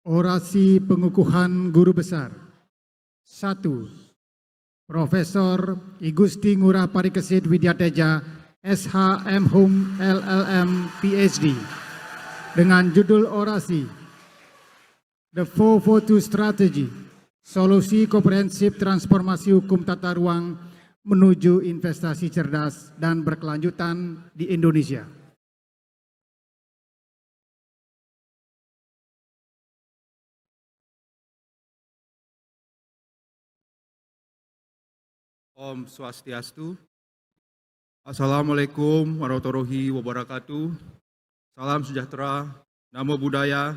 Orasi pengukuhan guru besar. 1. Profesor I Gusti Ngurah Parikesit Widyateja, SH.M. Hum LLM PhD, dengan judul orasi The 442 Strategy, Solusi Komprehensif Transformasi Hukum Tata Ruang menuju Investasi Cerdas dan Berkelanjutan di Indonesia. Om Swastiastu. Assalamualaikum warahmatullahi wabarakatuh. Salam sejahtera, namo buddhaya,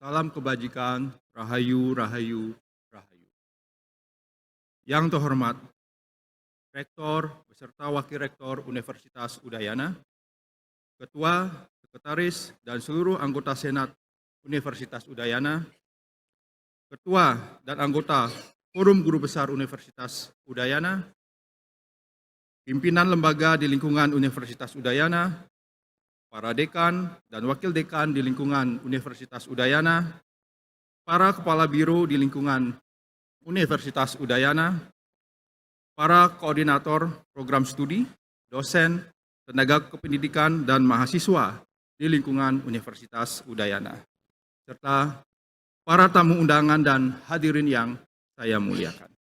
salam kebajikan, rahayu, rahayu, rahayu. Yang terhormat, Rektor beserta Wakil Rektor Universitas Udayana, Ketua, Sekretaris, dan seluruh anggota Senat Universitas Udayana, Ketua dan anggota Forum Guru Besar Universitas Udayana, pimpinan lembaga di lingkungan Universitas Udayana, para dekan dan wakil dekan di lingkungan Universitas Udayana, para kepala biro di lingkungan Universitas Udayana, para koordinator program studi, dosen, tenaga kependidikan, dan mahasiswa di lingkungan Universitas Udayana, serta para tamu undangan dan hadirin yang saya muliakan.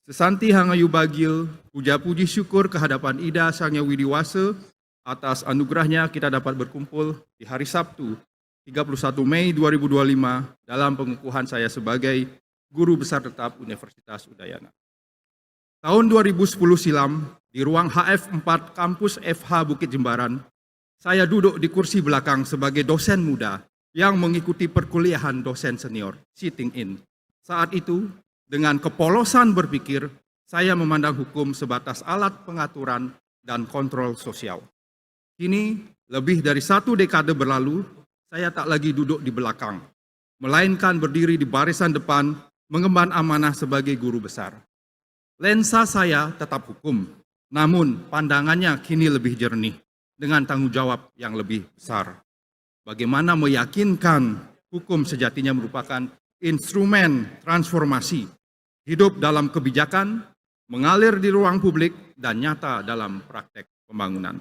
Sesanti hangayu bagil, puja puji syukur kehadapan Ida Sang Hyang Widi Wasa atas anugerahnya kita dapat berkumpul di hari Sabtu 31 Mei 2025 dalam pengukuhan saya sebagai Guru Besar Tetap Universitas Udayana. Tahun 2010 silam, di ruang HF4 Kampus FH Bukit Jembaran, saya duduk di kursi belakang sebagai dosen muda yang mengikuti perkuliahan dosen senior, sitting in. Saat itu, dengan kepolosan berpikir, saya memandang hukum sebatas alat pengaturan dan kontrol sosial. Kini, lebih dari 1 dekade berlalu, saya tak lagi duduk di belakang, melainkan berdiri di barisan depan, mengemban amanah sebagai guru besar. Lensa saya tetap hukum, namun pandangannya kini lebih jernih, dengan tanggung jawab yang lebih besar. Bagaimana meyakinkan hukum sejatinya merupakan instrumen transformasi, hidup dalam kebijakan, mengalir di ruang publik, dan nyata dalam praktek pembangunan.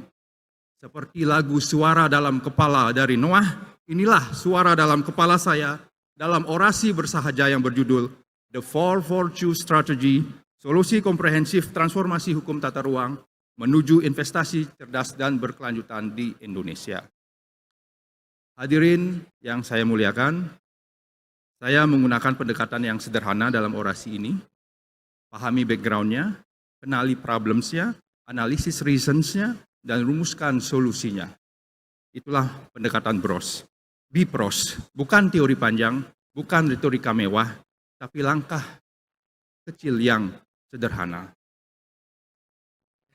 Seperti lagu Suara Dalam Kepala dari Noah, inilah suara dalam kepala saya dalam orasi bersahaja yang berjudul The 442 Strategy, Solusi Komprehensif Transformasi Hukum Tata Ruang menuju Investasi Cerdas dan Berkelanjutan di Indonesia. Hadirin yang saya muliakan, saya menggunakan pendekatan yang sederhana dalam orasi ini, pahami background-nya, kenali problems-nya, analisis reasons-nya, dan rumuskan solusinya. Itulah pendekatan BROS. BPROS, bukan teori panjang, bukan retorika mewah, tapi langkah kecil yang sederhana.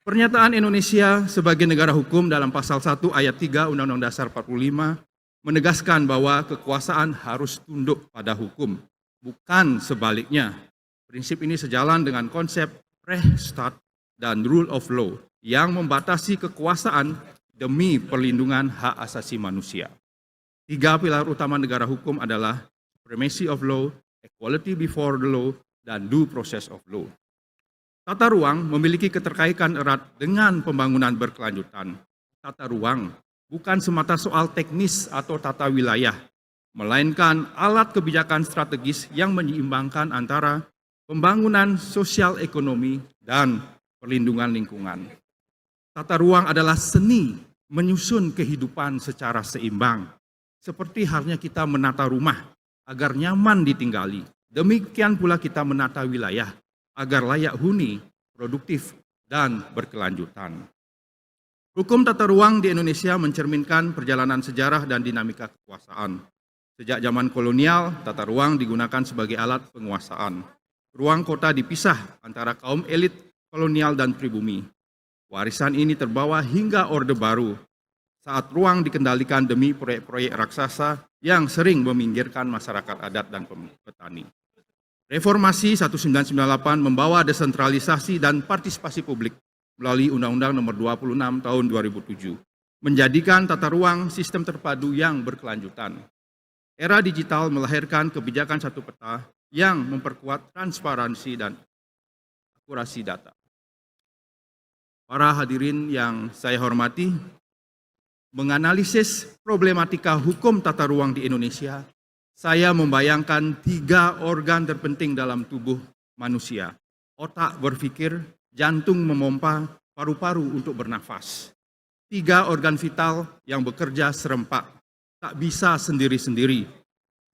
Pernyataan Indonesia sebagai negara hukum dalam pasal 1 ayat 3 Undang-Undang Dasar 45 menegaskan bahwa kekuasaan harus tunduk pada hukum, bukan sebaliknya. Prinsip ini sejalan dengan konsep Rechtsstaat dan Rule of Law yang membatasi kekuasaan demi perlindungan hak asasi manusia. 3 pilar utama negara hukum adalah supremacy of law, equality before the law, dan due process of law. Tata ruang memiliki keterkaitan erat dengan pembangunan berkelanjutan. Tata ruang bukan semata soal teknis atau tata wilayah, melainkan alat kebijakan strategis yang menyeimbangkan antara pembangunan sosial ekonomi dan perlindungan lingkungan. Tata ruang adalah seni menyusun kehidupan secara seimbang, seperti halnya kita menata rumah agar nyaman ditinggali. Demikian pula kita menata wilayah agar layak huni, produktif, dan berkelanjutan. Hukum tata ruang di Indonesia mencerminkan perjalanan sejarah dan dinamika kekuasaan. Sejak zaman kolonial, tata ruang digunakan sebagai alat penguasaan. Ruang kota dipisah antara kaum elit kolonial dan pribumi. Warisan ini terbawa hingga Orde Baru, saat ruang dikendalikan demi proyek-proyek raksasa yang sering meminggirkan masyarakat adat dan petani. Reformasi 1998 membawa desentralisasi dan partisipasi publik melalui Undang-Undang Nomor 26 Tahun 2007, menjadikan tata ruang sistem terpadu yang berkelanjutan. Era digital melahirkan kebijakan satu peta yang memperkuat transparansi dan akurasi data. Para hadirin yang saya hormati, menganalisis problematika hukum tata ruang di Indonesia, saya membayangkan 3 organ terpenting dalam tubuh manusia. Otak berpikir, jantung memompa, paru-paru untuk bernafas. 3 organ vital yang bekerja serempak, tak bisa sendiri-sendiri.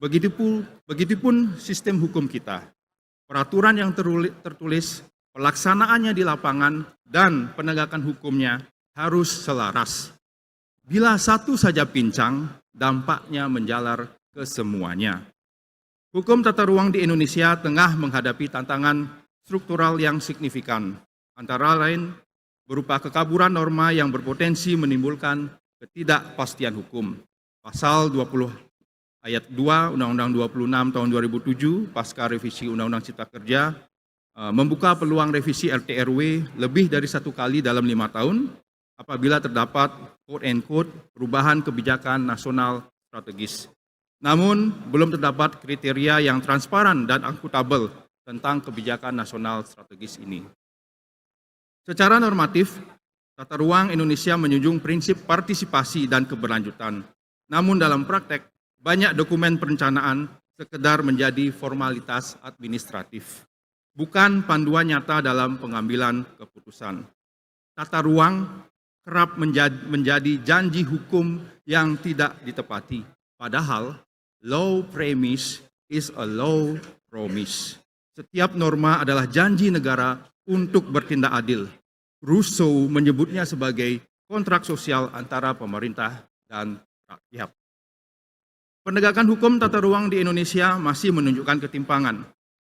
Begitupun sistem hukum kita. Peraturan yang tertulis, pelaksanaannya di lapangan, dan penegakan hukumnya harus selaras. Bila satu saja pincang, dampaknya menjalar ke semuanya. Hukum tata ruang di Indonesia tengah menghadapi tantangan struktural yang signifikan, antara lain berupa kekaburan norma yang berpotensi menimbulkan ketidakpastian hukum. Pasal 20 ayat 2 Undang-Undang 26 tahun 2007 pasca revisi Undang-Undang Cipta Kerja membuka peluang revisi RT/RW lebih dari 1 kali dalam 5 tahun apabila terdapat quote-unquote perubahan kebijakan nasional strategis. Namun, belum terdapat kriteria yang transparan dan akuntabel tentang kebijakan nasional strategis ini. Secara normatif, tata ruang Indonesia menjunjung prinsip partisipasi dan keberlanjutan. Namun dalam praktek, banyak dokumen perencanaan sekedar menjadi formalitas administratif, bukan panduan nyata dalam pengambilan keputusan. Tata ruang kerap menjadi janji hukum yang tidak ditepati. Padahal, law premise is a law promise. Setiap norma adalah janji negara untuk bertindak adil. Rousseau menyebutnya sebagai kontrak sosial antara pemerintah dan rakyat. Penegakan hukum tata ruang di Indonesia masih menunjukkan ketimpangan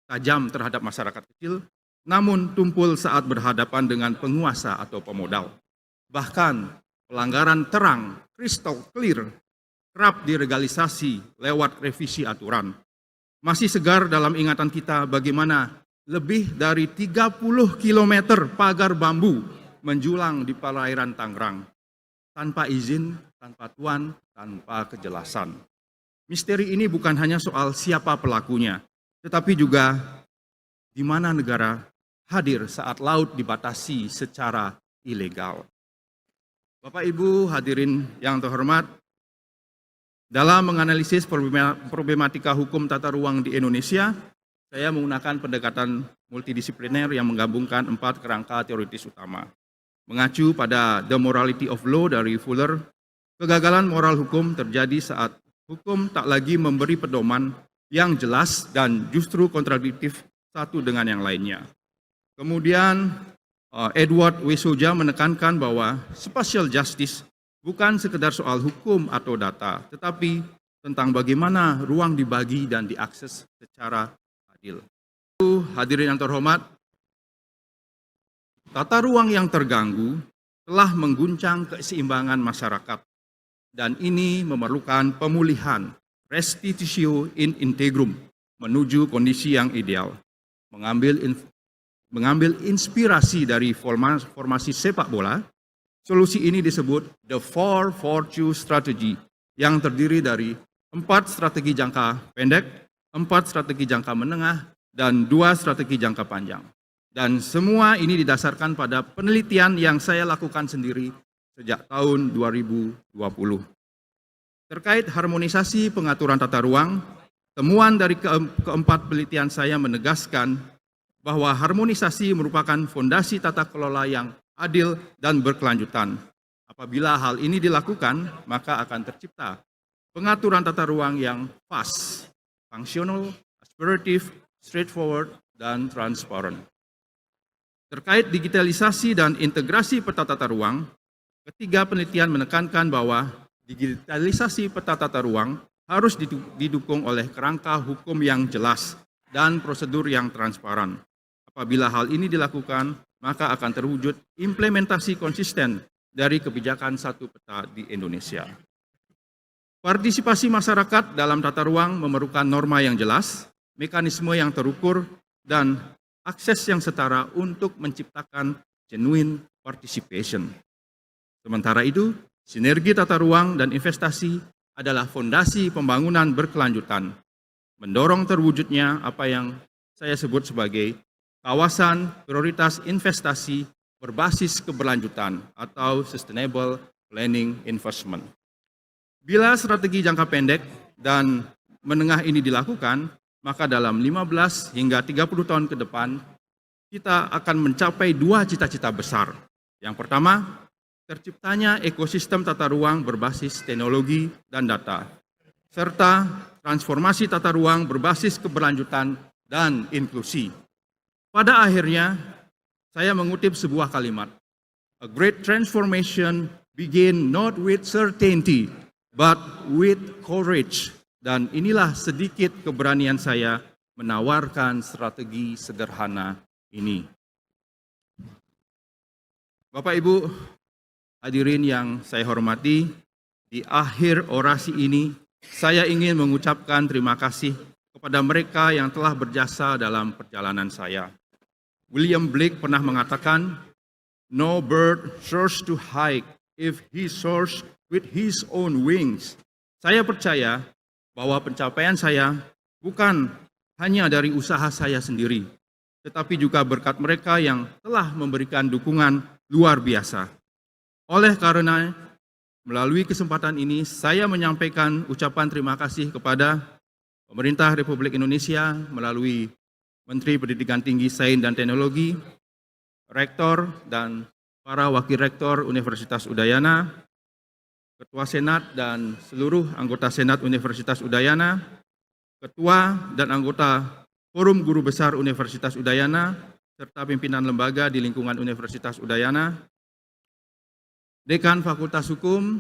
tajam terhadap masyarakat kecil, namun tumpul saat berhadapan dengan penguasa atau pemodal. Bahkan pelanggaran terang, crystal clear, kerap diregalisasi lewat revisi aturan. Masih segar dalam ingatan kita bagaimana lebih dari 30 km pagar bambu menjulang di perairan Tangerang. Tanpa izin, tanpa tuan, tanpa kejelasan. Misteri ini bukan hanya soal siapa pelakunya, tetapi juga di mana negara hadir saat laut dibatasi secara ilegal. Bapak Ibu hadirin yang terhormat, dalam menganalisis problematika hukum tata ruang di Indonesia, saya menggunakan pendekatan multidisipliner yang menggabungkan 4 kerangka teoritis utama. Mengacu pada The Morality of Law dari Fuller, kegagalan moral hukum terjadi saat hukum tak lagi memberi pedoman yang jelas dan justru kontradiktif satu dengan yang lainnya. Kemudian Edward W. Soja menekankan bahwa spatial justice bukan sekedar soal hukum atau data, tetapi tentang bagaimana ruang dibagi dan diakses secara adil. Hadirin yang terhormat, tata ruang yang terganggu telah mengguncang keseimbangan masyarakat, dan ini memerlukan pemulihan, restitutio in integrum, menuju kondisi yang ideal. Mengambil inspirasi dari formasi sepak bola, solusi ini disebut the 4-4-2 strategy yang terdiri dari 4 strategi jangka pendek, 4 strategi jangka menengah, dan 2 strategi jangka panjang. Dan semua ini didasarkan pada penelitian yang saya lakukan sendiri sejak tahun 2020. Terkait harmonisasi pengaturan tata ruang, temuan dari keempat penelitian saya menegaskan bahwa harmonisasi merupakan fondasi tata kelola yang adil dan berkelanjutan. Apabila hal ini dilakukan, maka akan tercipta pengaturan tata ruang yang pas, fungsional, aspiratif, straightforward, dan transparan. Terkait digitalisasi dan integrasi peta tata ruang, ketiga penelitian menekankan bahwa digitalisasi peta tata ruang harus didukung oleh kerangka hukum yang jelas dan prosedur yang transparan. Apabila hal ini dilakukan, maka akan terwujud implementasi konsisten dari kebijakan satu peta di Indonesia. Partisipasi masyarakat dalam tata ruang memerlukan norma yang jelas, mekanisme yang terukur, dan akses yang setara untuk menciptakan genuine participation. Sementara itu, sinergi tata ruang dan investasi adalah fondasi pembangunan berkelanjutan, mendorong terwujudnya apa yang saya sebut sebagai kawasan prioritas investasi berbasis keberlanjutan atau Sustainable Planning Investment. Bila strategi jangka pendek dan menengah ini dilakukan, maka dalam 15 hingga 30 tahun ke depan, kita akan mencapai dua cita-cita besar. Yang pertama, terciptanya ekosistem tata ruang berbasis teknologi dan data, serta transformasi tata ruang berbasis keberlanjutan dan inklusi. Pada akhirnya, saya mengutip sebuah kalimat, "A great transformation begin not with certainty, but with courage." Dan inilah sedikit keberanian saya menawarkan strategi sederhana ini. Bapak Ibu hadirin yang saya hormati, di akhir orasi ini saya ingin mengucapkan terima kasih kepada mereka yang telah berjasa dalam perjalanan saya. William Blake pernah mengatakan, "No bird soars to high if he soars with his own wings." Saya percaya bahwa pencapaian saya bukan hanya dari usaha saya sendiri, tetapi juga berkat mereka yang telah memberikan dukungan luar biasa. Oleh karena melalui kesempatan ini, saya menyampaikan ucapan terima kasih kepada Pemerintah Republik Indonesia melalui Menteri Pendidikan Tinggi, Sains dan Teknologi, Rektor dan para Wakil Rektor Universitas Udayana, Ketua Senat dan seluruh anggota Senat Universitas Udayana, Ketua dan anggota Forum Guru Besar Universitas Udayana, serta pimpinan lembaga di lingkungan Universitas Udayana, Dekan Fakultas Hukum,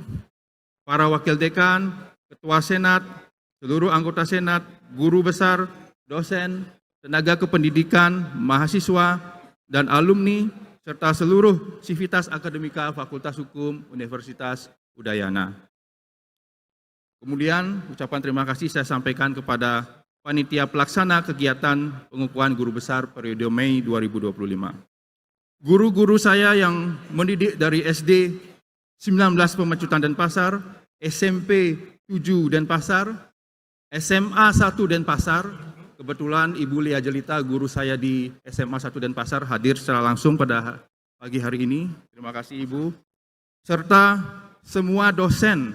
para Wakil Dekan, Ketua Senat, seluruh anggota Senat, guru besar, dosen, tenaga kependidikan, mahasiswa, dan alumni, serta seluruh sivitas akademika Fakultas Hukum Universitas Udayana. Kemudian ucapan terima kasih saya sampaikan kepada Panitia Pelaksana Kegiatan Pengukuhan Guru Besar periode Mei 2025. Guru-guru saya yang mendidik dari SD 19 Pemecutan Denpasar, SMP 7 Denpasar, SMA 1 Denpasar, kebetulan Ibu Lia Jelita, guru saya di SMA 1 Denpasar, hadir secara langsung pada pagi hari ini. Terima kasih Ibu. Serta semua dosen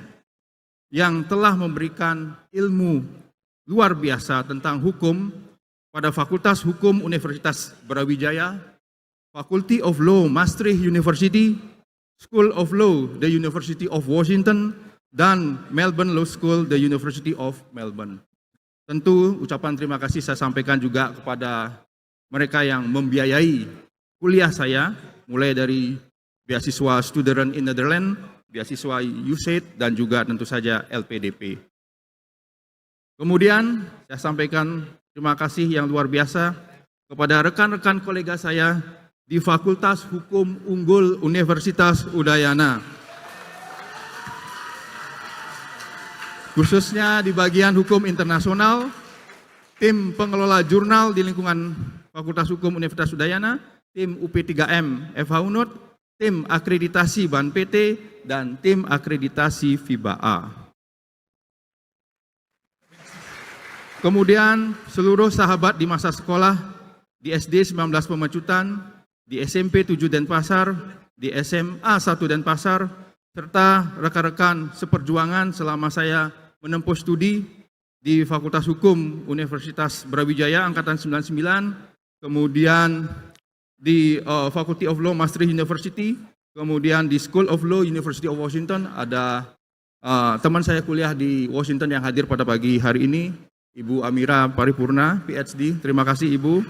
yang telah memberikan ilmu luar biasa tentang hukum pada Fakultas Hukum Universitas Brawijaya, Faculty of Law Maastricht University, School of Law, the University of Washington, dan Melbourne Law School, the University of Melbourne. Tentu ucapan terima kasih saya sampaikan juga kepada mereka yang membiayai kuliah saya, mulai dari beasiswa Student in Netherlands, beasiswa USAID, dan juga tentu saja LPDP. Kemudian saya sampaikan terima kasih yang luar biasa kepada rekan-rekan kolega saya di Fakultas Hukum Unggul Universitas Udayana. Khususnya di bagian hukum internasional, tim pengelola jurnal di lingkungan Fakultas Hukum Universitas Udayana, tim UP3M FH Unut, tim akreditasi BAN PT, dan tim akreditasi FIBA-A. Kemudian seluruh sahabat di masa sekolah, di SD 19 Pemecutan, di SMP 7 Denpasar, di SMA 1 Denpasar, serta rekan-rekan seperjuangan selama saya menempuh studi di Fakultas Hukum Universitas Brawijaya Angkatan 99, kemudian di Faculty of Law Maastricht University, kemudian di School of Law University of Washington. Ada teman saya kuliah di Washington yang hadir pada pagi hari ini, Ibu Amira Paripurna, PhD. Terima kasih Ibu.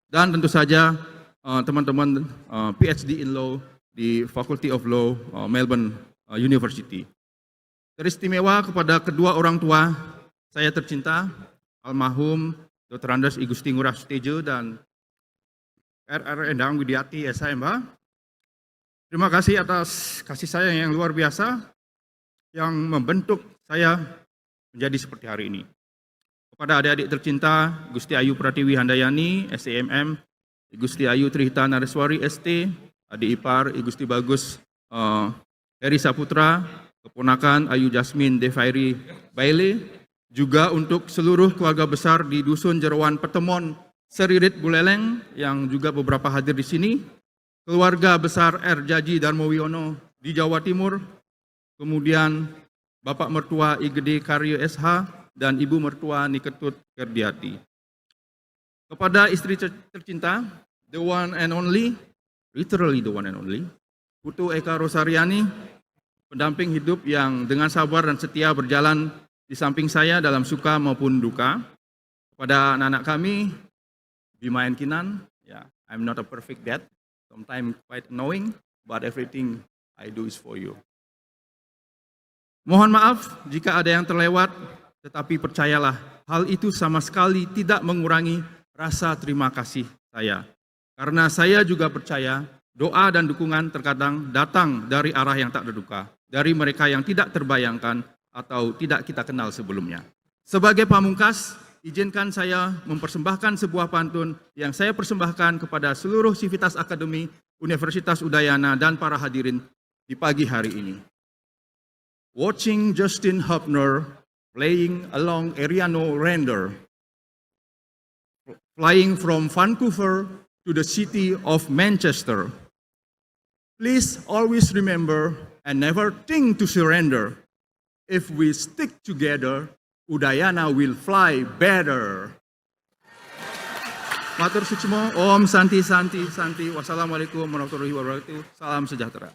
Dan tentu saja teman-teman PhD in Law di Faculty of Law Melbourne University. Teristimewa kepada kedua orang tua saya tercinta, almarhum Dr. Andes I Gusti Ngurah Sutejo dan RR Endang Widiati SHMH. Terima kasih atas kasih sayang yang luar biasa yang membentuk saya menjadi seperti hari ini. Kepada adik-adik tercinta, Gusti Ayu Pratiwi Handayani, STMM, Gusti Ayu Trihita Nareswari, ST, adik ipar, Gusti Bagus Heri Saputra, keponakan Ayu Jasmine Devairi Baile, juga untuk seluruh keluarga besar di Dusun Jeroan Petemon, Seririt Buleleng yang juga beberapa hadir di sini, keluarga besar R. Jaji Darmowiono di Jawa Timur, kemudian Bapak Mertua IGD Karyo SH, dan Ibu Mertua Niketut Kerdiati. Kepada istri tercinta, the one and only, literally the one and only, Putu Eka Rosariani, pendamping hidup yang dengan sabar dan setia berjalan di samping saya dalam suka maupun duka. Kepada anak-anak kami, Bima and Kinan, I'm not a perfect dad, sometimes quite annoying, but everything I do is for you. Mohon maaf jika ada yang terlewat, tetapi percayalah, hal itu sama sekali tidak mengurangi rasa terima kasih saya. Karena saya juga percaya doa dan dukungan terkadang datang dari arah yang tak terduga, dari mereka yang tidak terbayangkan atau tidak kita kenal sebelumnya. Sebagai pamungkas, izinkan saya mempersembahkan sebuah pantun yang saya persembahkan kepada seluruh sivitas akademi Universitas Udayana dan para hadirin di pagi hari ini. Watching Justin Hubner playing along Ariano Render, flying from Vancouver to the city of Manchester. Please always remember and never think to surrender. If we stick together, Udayana will fly better. Matur sucimo, Om Santi Santi Santi. Wassalamualaikum warahmatullahi wabarakatuh. Salam sejahtera.